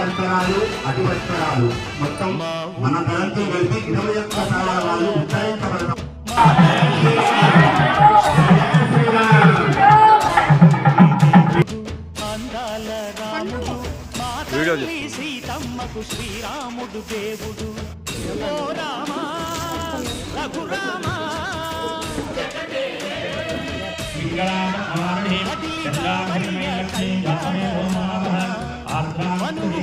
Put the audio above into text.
వస్త్రాలు అతి వస్త్రాలు మొత్తం మన తరంతో కలిపి 21 సారాల వాళ్ళు ఉత్తరించబడతాం. సీతమ్మకు శ్రీరాముడు దేవుడు ఓ రామ రఘురామ మనువు